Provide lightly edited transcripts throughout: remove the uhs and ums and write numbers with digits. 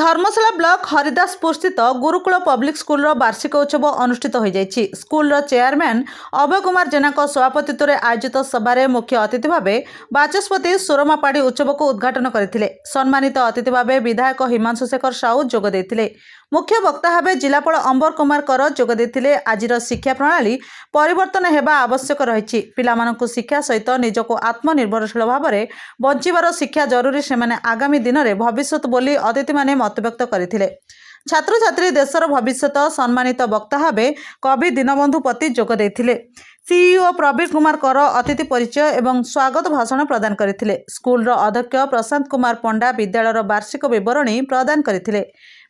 धर्मशाला block Haridaspur स्थित Gurukul public school वार्षिक उत्सव अनुष्ठित हो जाइछि। स्कूल चेयरमैन अभय कुमार जेना सभापतित्व में आयोजित सभारे मुख्य अतिथि भाव बाचस्पति सुरमा पाढ़ी उत्सव को उद्घाटन करथिले। सम्मानित अतिथि भाव विधायक हिमांशु शेखर साहू जोग देथिले। मुख्य वक्ता भाव जिलापाल अंबर कुमार कर जोग देथिले। आजिर शिक्षा प्रणाली परिवर्तन हेबा आवश्यक रही। पिलामानंकु शिक्षा सहित निजको आत्मनिर्भरशील भाव में बंचिबार शिक्षा जरूरी सेमाने आगामी दिन में भविष्यत बोली अतिथि माने मत व्यक्त करथिले। छात्र छात्री देशर भविष्यत। सम्मानित वक्ता भावे कवि दीनबंधु पति जोग देथिले। सीईओ प्रवीण कुमार कर अतिथि परिचय एवं स्वागत भाषण प्रदान करथिले। स्कूल अध्यक्ष प्रशांत कुमार पंडा विद्यालयर वार्षिक विवरणी प्रदान करथिले।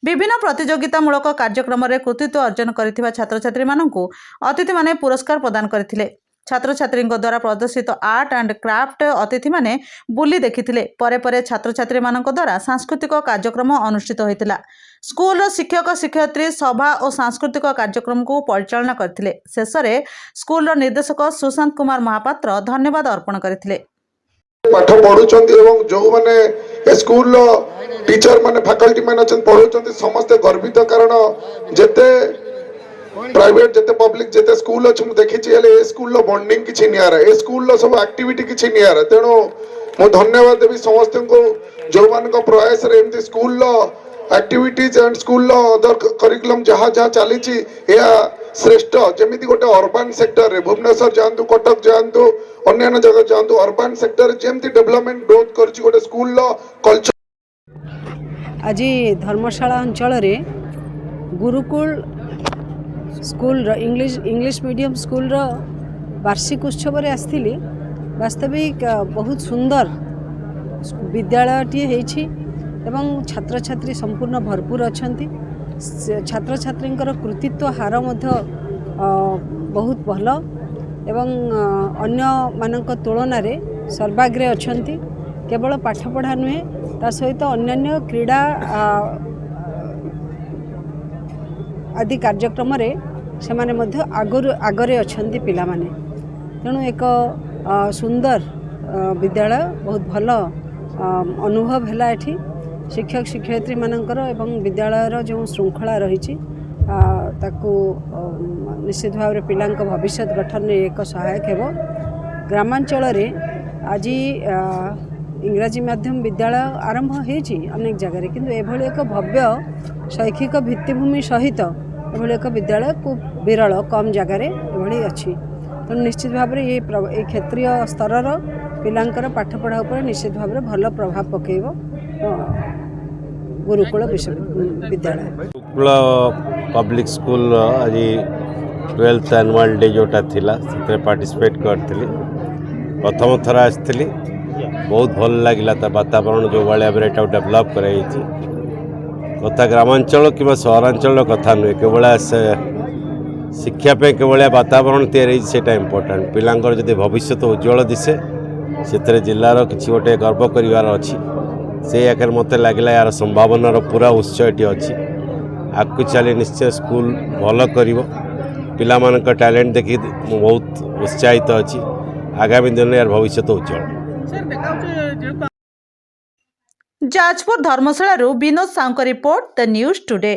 विभिन्न प्रतियोगितामूलक कार्यक्रम में कृतित्व अर्जन करथिबा छात्र छात्री माननकु अतिथि माने पुरस्कार प्रदान करथिले। छात्र छात्री द्वारा प्रदर्शित आर्ट एंड क्राफ्ट अतिथि माने बुली देखिथिले। परे परे छात्र छात्री मानक द्वारा सांस्कृतिक कार्यक्रम अनुष्ठित होइतिला। स्कूल शिक्षक शिक्षयित्री सभा और सांस्कृतिक कार्यक्रम को परिचालना करथिले। शेष में स्कूल निर्देशक सुशांत कुमार महापात्र धन्यवाद अर्पण करथिले। पाठ पढ़ुचंती एवं जो माने स्कूल टीचर माने फैकल्टी माने पढ़ुचंती समस्त गर्वित। कारण जेते प्राइवेट जेते पब्लिक जेते स्कूल अच्छे मुझे देखी ए स्कूल बॉन्डिंग किसी नियारा ए स्कूल सब एक्टिविटी किसी नियारा। तेणु मु धन्यवाद देवी समस्त को जो मान प्रयास एमती school activities and school other curriculum जहाँ जहाँ चली श्रेष्ठ। जमी गोटे अर्बान सेक्टर रे भुवनेश्वर जातु कटक जातु अन्य जगह जातु अर्बान सेक्टर जमी डेवलपमेंट ग्रोथ कर गोटे स्कूल कल्चर। आज धर्मशाला अंचल रे Gurukul school English medium school वार्षिक उत्सव रे आसथिली। वास्तविक बहुत सुंदर विद्यालयटी होइछि एवं छात्र छात्री संपूर्ण भरपूर अछंती। छात्र छात्री कृतित्व हार मध्य बहुत भल एवं अन्य मानक तुलन रे सर्वाग्रे अछंती। केवल पाठ पढ़ा नुहे ता सहित अन्य क्रीड़ा आदि कार्यक्रम रे से माने मध्य आगरे अछंती पिला माने। तेणु एक सुंदर विद्यालय बहुत भल अनुभव है। एठी शिक्षक शिक्षयित्री मानकर एवं विद्यालयर जो श्रृंखला रही ताकू निश्चित भाव में पिलांक भविष्य गठन में एक सहायक हेबो। ग्रामांचल रे आज इंग्राजी माध्यम विद्यालय आरंभ होइछि अनेक जगह, किंतु एभली एक भव्य शैक्षिक भित्तिभूमि सहित एभली एक विद्यालय को विरल कम जगार एभली अच्छी। तो निश्चित भाव में ये क्षेत्रीय स्तर पिलांकर पाठ पढ़ा उपर निश्चित भाव में भल प्रभाव पकेइबो गुरुकुल विद्यालय। गुरुकुल पब्लिक स्कूल आज 12th एनुअल डे जोटा थिला से पार्टिसिपेट करथिली। प्रथम थर आसथिली, बहुत भल लगिला। वातावरण जो भाया डेभलप कराई कथा ग्रामांचल कि सहरांचल कथा नुहे। केवल शिक्षापी केवल वातावरण तैयारी सेटा इम्पोर्टाट। पिलांकर जदि भविष्य उज्जवल दिशे से जिलार किसी गोटे गर्व करार अच्छी से आखिर मत लगे यार संभावनार पूरा उत्स ये अच्छी। आगू चली निश्चय स्कूल भल कर पिला टैलेंट देखी बहुत उत्साहित अच्छी। आगामी दिन यार भविष्य उज्जवल। Jajpur Dharmashala Vinod Sahu report the news today.